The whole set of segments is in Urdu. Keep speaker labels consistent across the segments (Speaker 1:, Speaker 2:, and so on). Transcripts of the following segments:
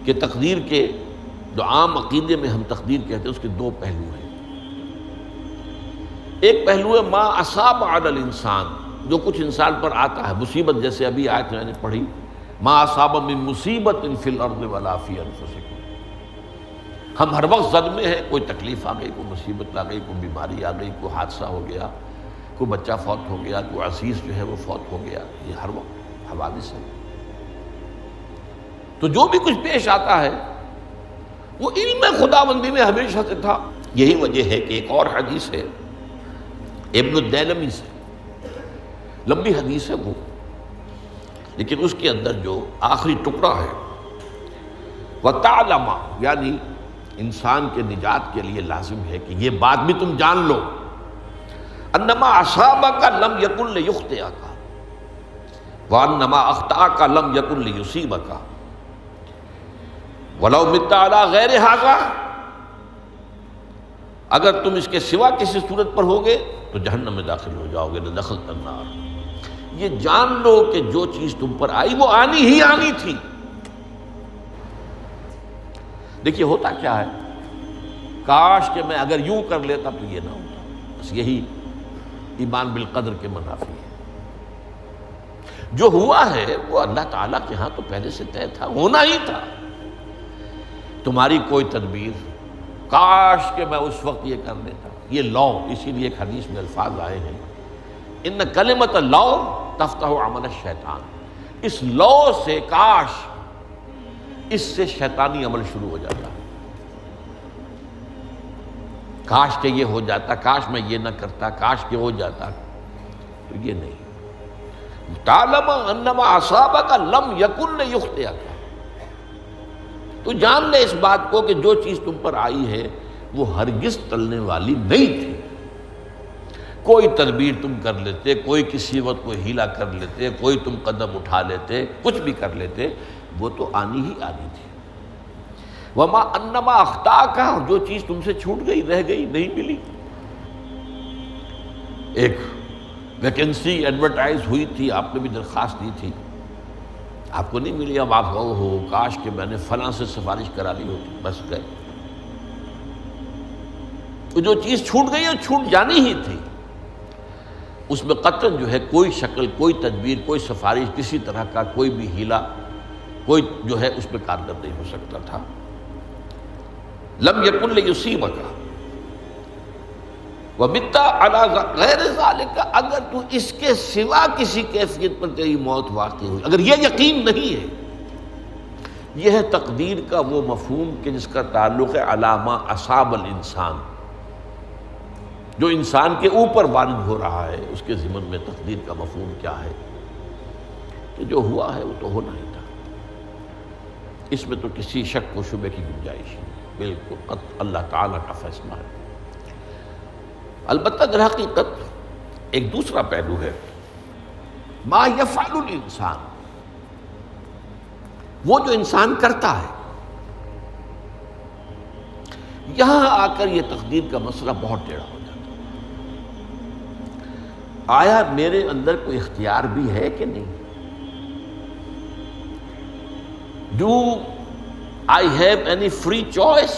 Speaker 1: کہ تقدیر کے جو عام عقیدے میں ہم تقدیر کہتے ہیں اس کے دو پہلو ہیں۔ ایک پہلو ہے ما اصاب علی الانسان، جو کچھ انسان پر آتا ہے مصیبت، جیسے ابھی آیت میں نے پڑھی ما اصاب من مصیبت فی الارض ولا فی انفسکم۔ ہم ہر وقت زد میں ہیں، کوئی تکلیف آ گئی، کوئی مصیبت آ گئی، کوئی بیماری آ گئی، کوئی حادثہ ہو گیا، کوئی بچہ فوت ہو گیا، کوئی عزیز جو ہے وہ فوت ہو گیا، یہ ہر وقت حوادث ہے۔ تو جو بھی کچھ پیش آتا ہے وہ علم خداوندی میں ہمیشہ سے تھا۔ یہی وجہ ہے کہ ایک اور حدیث ہے ابن الدیلمی سے، لمبی حدیث ہے وہ، لیکن اس کے اندر جو آخری ٹکڑا ہے وَتَعْلَمَ، یعنی انسان کے نجات کے لیے لازم ہے کہ یہ بات بھی تم جان لو انما اصابک لم یکن لیخطئک وانما اخطأک لم یکن لیصیبک ولو مت علی غیر ھذا، اگر تم اس کے سوا کسی صورت پر ہوگے تو جہنم میں داخل ہو جاؤ گے، لدخلت النار۔ یہ جان لو کہ جو چیز تم پر آئی وہ آنی ہی آنی تھی۔ دیکھیے ہوتا کیا ہے، کاش کہ میں اگر یوں کر لیتا تو یہ نہ ہوتا، بس یہی ایمان بالقدر کے منافی ہے۔ جو ہوا ہے وہ اللہ تعالیٰ کے ہاں تو پہلے سے طے تھا، ہونا ہی تھا۔ تمہاری کوئی تدبیر، کاش کہ میں اس وقت یہ کر لیتا، یہ لو، اسی لیے ایک حدیث میں الفاظ آئے ہیں ان کلمۃ لو تفتح عمل الشیطان، اس لو سے، کاش، اس سے شیطانی عمل شروع ہو جاتا، کاش کہ یہ ہو جاتا، کاش میں یہ نہ کرتا، کاش کہ ہو جاتا، تو یہ نہیں۔ تعلم انما اصابک لم یکن لیخطئک، تو جان لے اس بات کو کہ جو چیز تم پر آئی ہے وہ ہرگز ٹلنے والی نہیں تھی۔ کوئی تدبیر تم کر لیتے، کوئی کسی وقت کوئی ہیلا کر لیتے، کوئی تم قدم اٹھا لیتے، کچھ بھی کر لیتے، وہ تو آنی ہی آنی تھی۔ وما انما اخطاک، جو چیز تم سے چھوٹ گئی، رہ گئی، نہیں ملی۔ ایک ویکنسی ایڈورٹائز ہوئی تھی، آپ نے بھی درخواست دی تھی، آپ کو نہیں ملی، اب آپ ہو کاش کہ میں نے فلاں سے سفارش کرا لی ہوتی، بس گئے۔ تو جو چیز چھوٹ گئی وہ چھوٹ جانی ہی تھی، اس میں قطعاً جو ہے کوئی شکل، کوئی تدبیر، کوئی سفارش، کسی طرح کا کوئی بھی ہیلا، کوئی جو ہے اس پہ کارگر نہیں ہو سکتا تھا۔ لم یکن لیصیبک ومت علی غیر ذالک، اگر تو اس کے سوا کسی کیفیت پر تیری موت واقع ہوئی، اگر یہ یقین نہیں ہے، یہ ہے تقدیر کا وہ مفہوم کہ جس کا تعلق ہے علی ما اصاب الانسان، جو انسان کے اوپر وارد ہو رہا ہے، اس کے ضمن میں تقدیر کا مفہوم کیا ہے کہ جو ہوا ہے وہ تو ہونا ہی تھا، اس میں تو کسی شک و شبہ کی گنجائش نہیں، بالکل قطع اللہ تعالیٰ کا فیصلہ ہے۔ البتہ در حقیقت ایک دوسرا پہلو ہے، ما یفعل الانسان، وہ جو انسان کرتا ہے۔ یہاں آ کر یہ تقدیر کا مسئلہ بہت ٹیڑھا ہو جاتا ہے۔ آیا میرے اندر کوئی اختیار بھی ہے کہ نہیں؟ Do I have any free choice,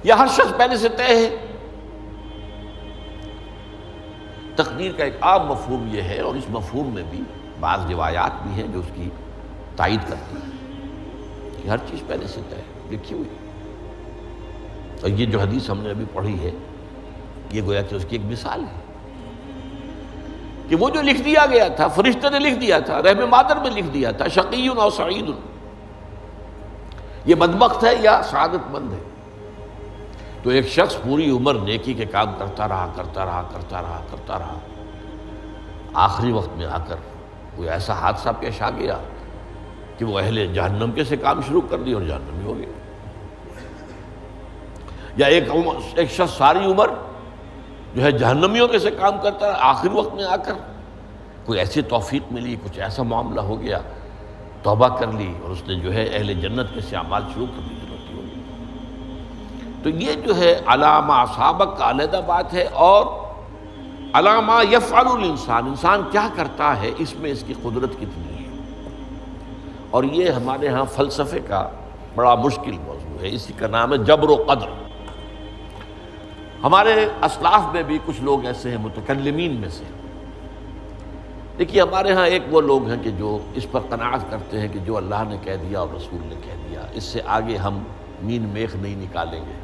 Speaker 1: یا ہر شخص پہلے سے طے ہے؟ تقدیر کا ایک عام مفہوم یہ ہے، اور اس مفہوم میں بھی بعض روایات بھی ہیں جو اس کی تائید کرتی ہیں کہ ہر چیز پہلے سے طے ہے، لکھی ہوئی۔ اور یہ جو حدیث ہم نے ابھی پڑھی ہے، یہ گویا کہ اس کی ایک مثال ہے کہ وہ جو لکھ دیا گیا تھا، فرشتے نے لکھ دیا تھا، رحم مادر میں لکھ دیا تھا، شقی او سعید، یہ بدبخت ہے یا سعادت مند ہے۔ تو ایک شخص پوری عمر نیکی کے کام کرتا رہا، آخری وقت میں آ کر کوئی ایسا حادثہ پیش آ گیا کہ وہ اہل جہنم کے سے کام شروع کر دی اور جہنمی ہو گیا۔ یا ایک شخص ساری عمر جو ہے جہنمیوں کے سے کام کرتا ہے، آخری وقت میں آ کر کوئی ایسی توفیق ملی، کچھ ایسا معاملہ ہو گیا، توبہ کر لی اور اس نے جو ہے اہل جنت کے سے اعمال شروع کر دی۔ تو یہ جو ہے علامہ اصابک کا علیحدہ بات ہے، اور علامہ یفعل الانسان، انسان کیا کرتا ہے، اس میں اس کی قدرت کتنی ہے، اور یہ ہمارے ہاں فلسفے کا بڑا مشکل موضوع ہے، اسی کا نام ہے جبر و قدر۔ ہمارے اسلاف میں بھی کچھ لوگ ایسے ہیں متکلمین میں سے، دیکھیے ہمارے ہاں ایک وہ لوگ ہیں کہ جو اس پر قناعت کرتے ہیں کہ جو اللہ نے کہہ دیا اور رسول نے کہہ دیا، اس سے آگے ہم مین میخ نہیں نکالیں گے،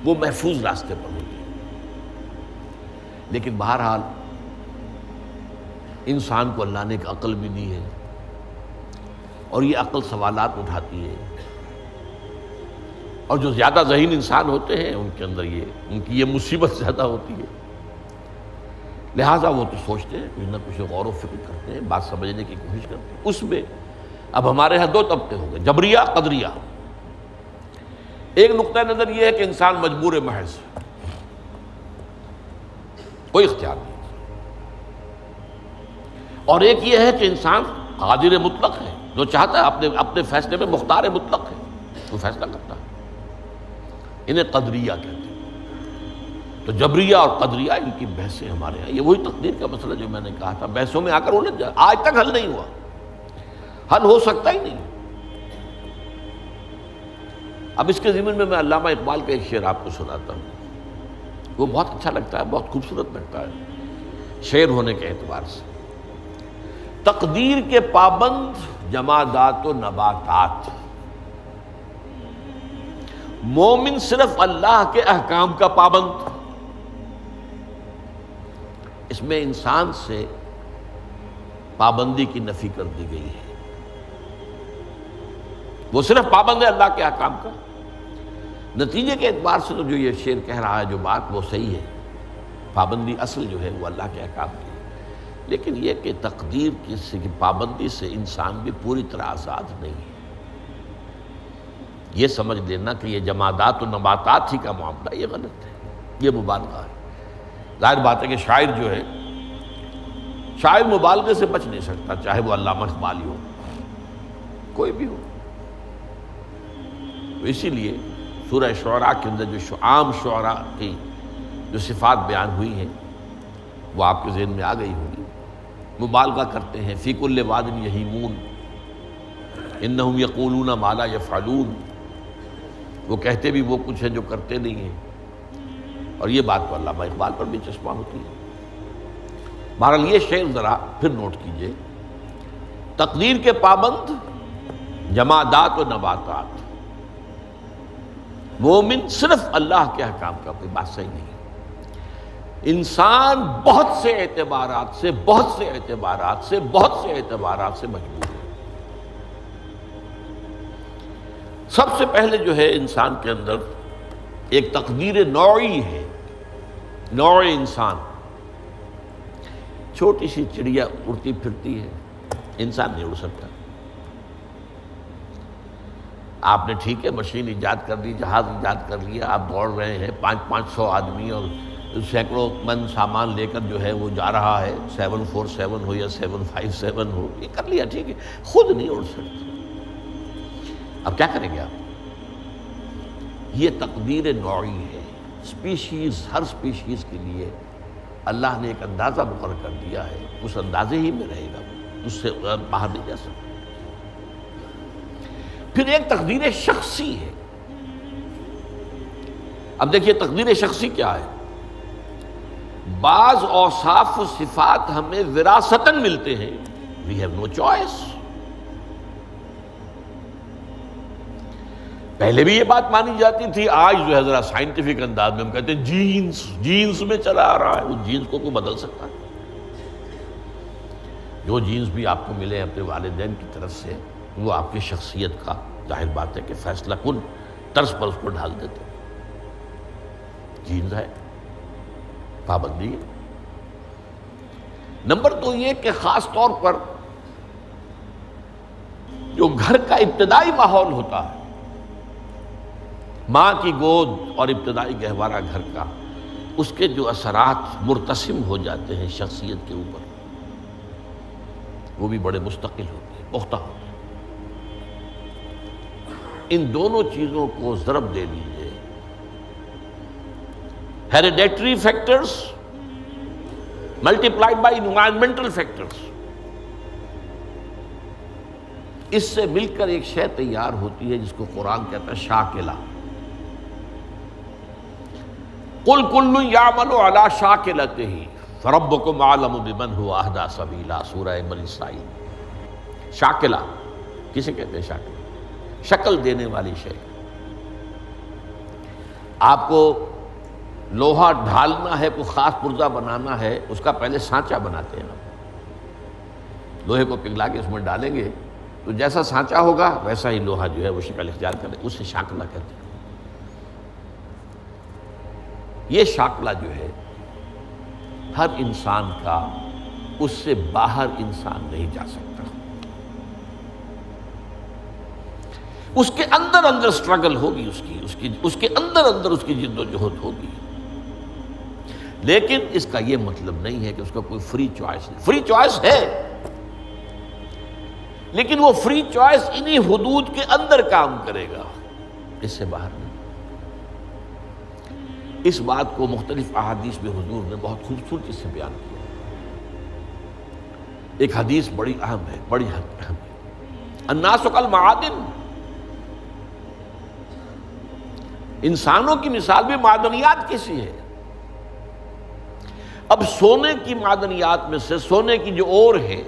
Speaker 1: وہ محفوظ راستے پر ہوتے ہیں۔ لیکن بہرحال انسان کو اللہ نے ایک عقل بھی دی ہے، اور یہ عقل سوالات اٹھاتی ہے، اور جو زیادہ ذہین انسان ہوتے ہیں ان کے اندر ان کی یہ مصیبت زیادہ ہوتی ہے، لہٰذا وہ تو سوچتے ہیں، کچھ نہ کچھ غور و فکر کرتے ہیں، بات سمجھنے کی کوشش کرتے ہیں۔ اس میں اب ہمارے ہاں دو طبقے ہو گئے، جبریہ قدریہ۔ ایک نقطہ نظر یہ ہے کہ انسان مجبور محض، کوئی اختیار نہیں، اور ایک یہ ہے کہ انسان قادر مطلق ہے، جو چاہتا ہے اپنے فیصلے میں مختار مطلق ہے، وہ فیصلہ کرتا ہے۔ انہیں قدریہ کہتے ہیں۔ تو جبریہ اور قدریہ ان کی بحثیں ہمارے ہیں، یہ وہی تقدیر کا مسئلہ جو میں نے کہا تھا، بحثوں میں آ کر الجھ جائے، آج تک حل نہیں ہوا، حل ہو سکتا ہی نہیں۔ اب اس کے ضمن میں علامہ اقبال کا ایک شعر آپ کو سناتا ہوں، وہ بہت اچھا لگتا ہے، بہت خوبصورت لگتا ہے شعر ہونے کے اعتبار سے۔ تقدیر کے پابند جمادات و نباتات، مومن صرف اللہ کے احکام کا پابند۔ اس میں انسان سے پابندی کی نفی کر دی گئی ہے، وہ صرف پابند ہے اللہ کے احکام کا۔ نتیجے کے اعتبار سے تو جو یہ شعر کہہ رہا ہے، جو بات وہ صحیح ہے، پابندی اصل جو ہے وہ اللہ کے احکام کی ہے، لیکن یہ کہ تقدیر کی پابندی سے انسان بھی پوری طرح آزاد نہیں ہے۔ یہ سمجھ لینا کہ یہ جمادات و نباتات ہی کا معاملہ، یہ غلط ہے، یہ مبالغہ ہے۔ ظاہر بات ہے کہ شاعر جو ہے، شاعر مبالغے سے بچ نہیں سکتا، چاہے وہ علامہ اقبال ہی ہو، کوئی بھی ہو۔ تو اسی لیے سورہ شعراء کے اندر جو عام شعراء کی جو صفات بیان ہوئی ہیں وہ آپ کے ذہن میں آ گئی ہوگی۔ مبالغہ کرتے ہیں، فی کل واد یہیمون انہم یقولون ما لا یفعلون، وہ کہتے بھی وہ کچھ ہے جو کرتے نہیں ہیں، اور یہ بات تو علامہ اقبال پر بھی چشمہ ہوتی ہے۔ بہرحال یہ شعر ذرا پھر نوٹ کیجئے، تقدیر کے پابند جمادات و نباتات، مومن صرف اللہ کے احکام کا، کوئی بات صحیح نہیں۔ انسان بہت سے اعتبارات سے مجبور ہے۔ سب سے پہلے جو ہے انسان کے اندر ایک تقدیر نوعی ہے، نوع انسان۔ چھوٹی سی چڑیا اڑتی پھرتی ہے، انسان نہیں اڑ سکتا۔ آپ نے ٹھیک ہے مشین ایجاد کر لی، جہاز ایجاد کر لیا، آپ دوڑ رہے ہیں، 500 آدمی اور سینکڑوں من سامان لے کر جو ہے وہ جا رہا ہے، 747 ہو یا 757 ہو، یہ کر لیا ٹھیک ہے، خود نہیں اڑ سکتا۔ اب کیا کریں گے آپ؟ یہ تقدیر نوعی ہے، سپیشیز، ہر سپیشیز کے لیے اللہ نے ایک اندازہ مقرر کر دیا ہے، اس اندازے ہی میں رہے گا، اس سے باہر نہیں جا سکتا۔ پھر ایک تقدیر شخصی ہے۔ اب دیکھیے تقدیر شخصی کیا ہے؟ بعض اوصاف و صفات ہمیں وراثتاً ملتے ہیں، we have no choice۔ پہلے بھی یہ بات مانی جاتی تھی، آج جو ہے ذرا سائنٹیفک انداز میں ہم کہتے ہیں جینز میں چلا آ رہا ہے، اس جینز کو کوئی بدل سکتا ہے؟ جو جینز بھی آپ کو ملے اپنے والدین کی طرف سے، وہ آپ کی شخصیت کا ظاہر بات ہے کہ فیصلہ کن طرز پر اس کو ڈھال دیتے ہیں۔ جینز ہے، پابندی ہے۔ نمبر 2 یہ کہ خاص طور پر جو گھر کا ابتدائی ماحول ہوتا ہے، ماں کی گود اور ابتدائی گہوارہ گھر کا، اس کے جو اثرات مرتسم ہو جاتے ہیں شخصیت کے اوپر، وہ بھی بڑے مستقل ہوتے ہیں، پختہ ہوتے ہیں۔ ان دونوں چیزوں کو ضرب دے لیجئے، hereditary factors multiplied by environmental factors, اس سے مل کر ایک شے تیار ہوتی ہے جس کو قرآن کہتا ہے شاکلہ۔ قل کل یعمل علی شاکلتہ فربکم اعلم بمن هو اہدی سبیلا، سورہ بنی اسرائیل۔ شاکلہ کسے کہتے ہیں؟ شاکلہ شکل دینے والی شے۔ آپ کو لوہا ڈھالنا ہے، کوئی خاص پرزہ بنانا ہے، اس کا پہلے سانچہ بناتے ہیں۔ لوہے کو پگھلا کے اس میں ڈالیں گے تو جیسا سانچہ ہوگا ویسا ہی لوہا جو ہے وہ شکل اختیار کرے، اسے شاکلہ کہتے ہیں۔ یہ شاکلہ جو ہے ہر انسان کا، اس سے باہر انسان نہیں جا سکتا۔ اس کے اندر اندر سٹرگل ہوگی، اس کے اندر اس کی جد و جہد ہوگی، لیکن اس کا یہ مطلب نہیں ہے کہ اس کا کوئی فری چوائس نہیں۔ فری چوائس ہے، لیکن وہ فری چوائس انہی حدود کے اندر کام کرے گا، اس سے باہر نہیں۔ اس بات کو مختلف احادیث میں حضور نے بہت خوبصورتی سے بیان کیا۔ ایک حدیث بڑی اہم ہے، بڑی اہم ہے۔ الناس کالمعادن، انسانوں کی مثال بھی معدنیات کی سی ہے۔ اب سونے کی معدنیات میں سے سونے کی جو اور ہے،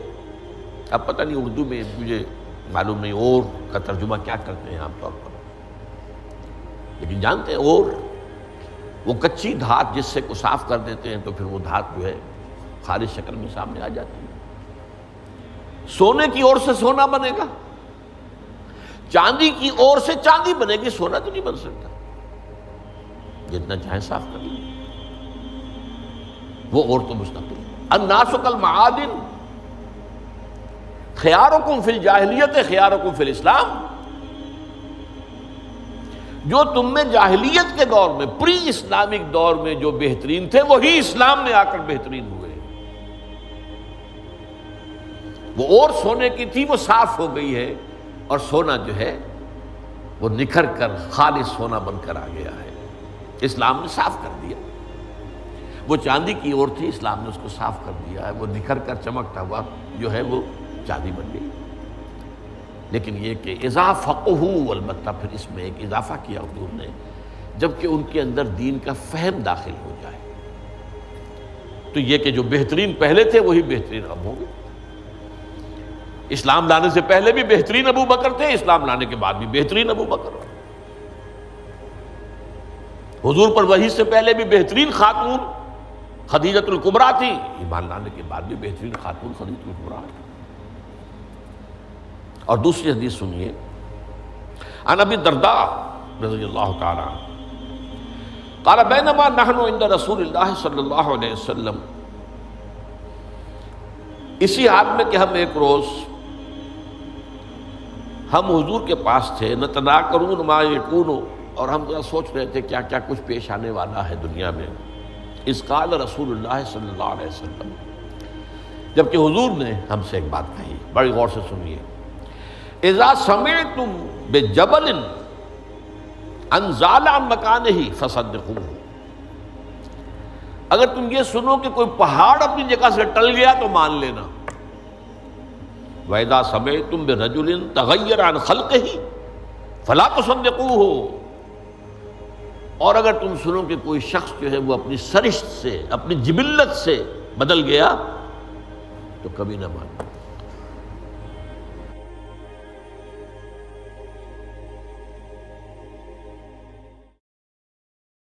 Speaker 1: اب پتہ نہیں اردو میں مجھے معلوم نہیں اور کا ترجمہ کیا کرتے ہیں عام طور پر، لیکن جانتے ہیں اور وہ کچی دھات جس سے کو صاف کر دیتے ہیں تو پھر وہ دھات جو ہے خالص شکل میں سامنے آ جاتی ہے۔ سونے کی اور سے سونا بنے گا، چاندی کی اور سے چاندی بنے گی، سونا تو نہیں بن سکتا، جتنا چاہے صاف کر لیں، وہ اور تو مستقل۔ الناس کالمعادن خیارکم فی الجاہلیت خیارکم فی الاسلام، جو تم میں جاہلیت کے دور میں، پری اسلامک دور میں جو بہترین تھے وہی اسلام میں آ کر بہترین ہوئے۔ وہ اور سونے کی تھی وہ صاف ہو گئی ہے، اور سونا جو ہے وہ نکھر کر خالص سونا بن کر آ گیا ہے، اسلام نے صاف کر دیا۔ وہ چاندی کی اور تھی، اسلام نے اس کو صاف کر دیا ہے، وہ نکھر کر چمکتا ہوا جو ہے وہ چاندی بن گئی۔ لیکن یہ کہ اذا فقہوا، البتہ پھر اس میں ایک اضافہ کیا حضور نے، جبکہ ان کے اندر دین کا فہم داخل ہو جائے تو یہ کہ جو بہترین پہلے تھے وہی بہترین اب ہوں گے۔ اسلام لانے سے پہلے بھی بہترین ابو بکر تھے، اسلام لانے کے بعد بھی بہترین ابو بکر۔ حضور پر وحی سے پہلے بھی بہترین خاتون خدیجۃ الکبریٰ تھی، ایمان لانے کے بعد بھی بہترین خاتون خدیجۃ الکبریٰ تھی۔ اور دوسری حدیث سنیے، عن ابی الدرداء رضی اللہ تعالی عنہ قال بینما نحن عند رسول اللہ صلی اللہ علیہ وسلم، اسی حال میں کہ ہم ایک روز ہم حضور کے پاس تھے، نتناکرون ما یکون، اور ہم ذرا سوچ رہے تھے کیا کیا کچھ پیش آنے والا ہے دنیا میں۔ اذ قال رسول اللہ صلی اللہ علیہ وسلم، جبکہ حضور نے ہم سے ایک بات کہی، بڑی غور سے سنیے۔ اذا سمعتم بجبل انزال عن مکانہ فصدقوہ، اگر تم یہ سنو کہ کوئی پہاڑ اپنی جگہ سے ٹل گیا تو مان لینا۔ وَإِذَا سَمِعْتُمْ بِرَجُلٍ تَغَيَّرَ عَنْ خَلْقِهِ فَلَا تُصَدِّقُوهُ، اور اگر تم سنو کہ کوئی شخص جو ہے وہ اپنی سرشت سے، اپنی جبلت سے بدل گیا تو کبھی نہ مانو۔